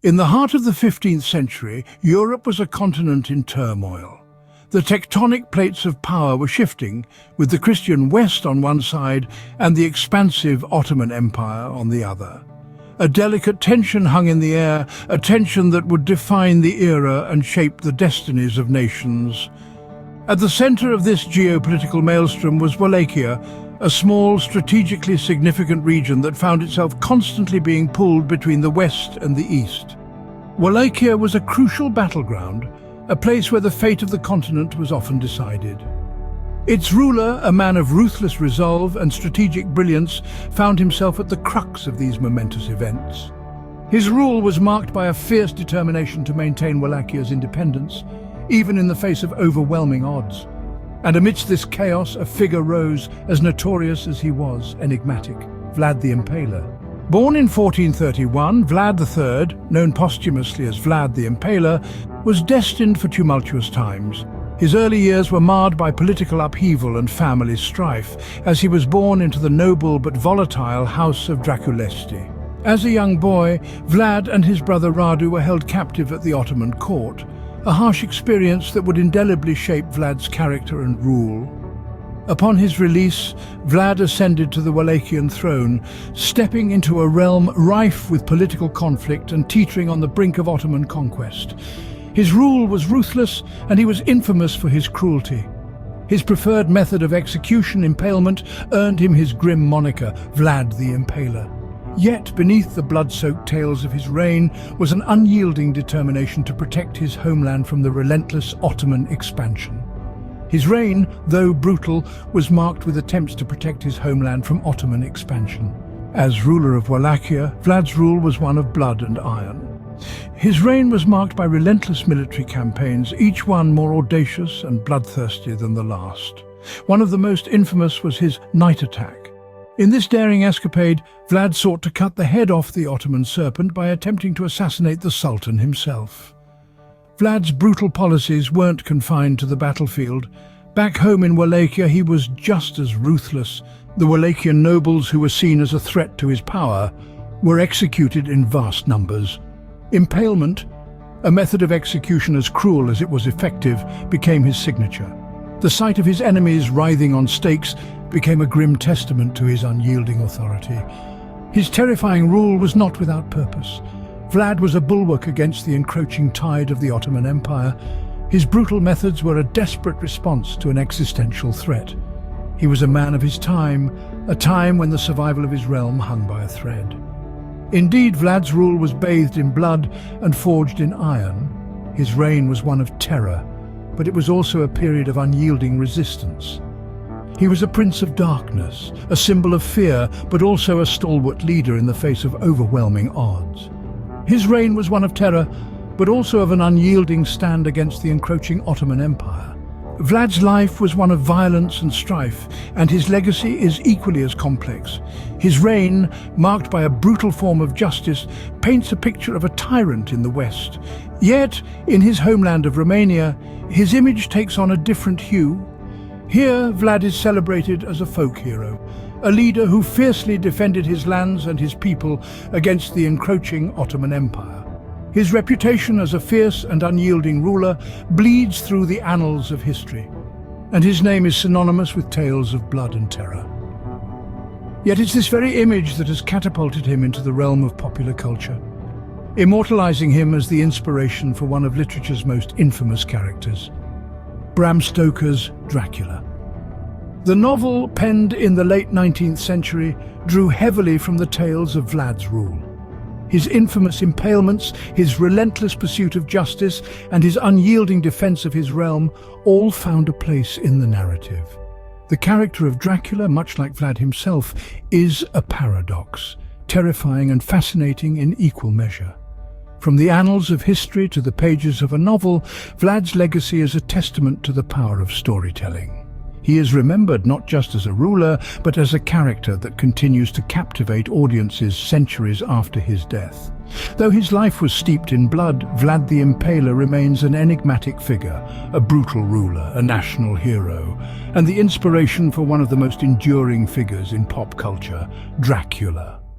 In the heart of the 15th century, Europe was a continent in turmoil. The tectonic plates of power were shifting, with the Christian West on one side and the expansive Ottoman Empire on the other. A delicate tension hung in the air, a tension that would define the era and shape the destinies of nations. At the center of this geopolitical maelstrom was Wallachia, a small, strategically significant region that found itself constantly being pulled between the West and the East. Wallachia was a crucial battleground, a place where the fate of the continent was often decided. Its ruler, a man of ruthless resolve and strategic brilliance, found himself at the crux of these momentous events. His rule was marked by a fierce determination to maintain Wallachia's independence, even in the face of overwhelming odds. And amidst this chaos, a figure rose, as notorious as he was enigmatic: Vlad the Impaler. Born in 1431, Vlad III, known posthumously as Vlad the Impaler, was destined for tumultuous times. His early years were marred by political upheaval and family strife, as he was born into the noble but volatile house of Draculesti. As a young boy, Vlad and his brother Radu were held captive at the Ottoman court, a harsh experience that would indelibly shape Vlad's character and rule. Upon his release, Vlad ascended to the Wallachian throne, stepping into a realm rife with political conflict and teetering on the brink of Ottoman conquest. His rule was ruthless, and he was infamous for his cruelty. His preferred method of execution, impalement, earned him his grim moniker, Vlad the Impaler. Yet beneath the blood-soaked tales of his reign was an unyielding determination to protect his homeland from the relentless Ottoman expansion. His reign, though brutal, was marked with attempts to protect his homeland from Ottoman expansion. As ruler of Wallachia, Vlad's rule was one of blood and iron. His reign was marked by relentless military campaigns, each one more audacious and bloodthirsty than the last. One of the most infamous was his night attack. In this daring escapade, Vlad sought to cut the head off the Ottoman serpent by attempting to assassinate the Sultan himself. Vlad's brutal policies weren't confined to the battlefield. Back home in Wallachia, he was just as ruthless. The Wallachian nobles, who were seen as a threat to his power, were executed in vast numbers. Impalement, a method of execution as cruel as it was effective, became his signature. The sight of his enemies writhing on stakes became a grim testament to his unyielding authority. His terrifying rule was not without purpose. Vlad was a bulwark against the encroaching tide of the Ottoman Empire. His brutal methods were a desperate response to an existential threat. He was a man of his time, a time when the survival of his realm hung by a thread. Indeed, Vlad's rule was bathed in blood and forged in iron. His reign was one of terror, but it was also a period of unyielding resistance. He was a prince of darkness, a symbol of fear, but also a stalwart leader in the face of overwhelming odds. His reign was one of terror, but also of an unyielding stand against the encroaching Ottoman Empire. Vlad's life was one of violence and strife, and his legacy is equally as complex. His reign, marked by a brutal form of justice, paints a picture of a tyrant in the West. Yet, in his homeland of Romania, his image takes on a different hue. Here, Vlad is celebrated as a folk hero, a leader who fiercely defended his lands and his people against the encroaching Ottoman Empire. His reputation as a fierce and unyielding ruler bleeds through the annals of history, and his name is synonymous with tales of blood and terror. Yet it's this very image that has catapulted him into the realm of popular culture, immortalizing him as the inspiration for one of literature's most infamous characters, Bram Stoker's Dracula. The novel, penned in the late 19th century, drew heavily from the tales of Vlad's rule. His infamous impalements, his relentless pursuit of justice, and his unyielding defense of his realm all found a place in the narrative. The character of Dracula, much like Vlad himself, is a paradox, terrifying and fascinating in equal measure. From the annals of history to the pages of a novel, Vlad's legacy is a testament to the power of storytelling. He is remembered not just as a ruler, but as a character that continues to captivate audiences centuries after his death. Though his life was steeped in blood, Vlad the Impaler remains an enigmatic figure, a brutal ruler, a national hero, and the inspiration for one of the most enduring figures in pop culture, Dracula.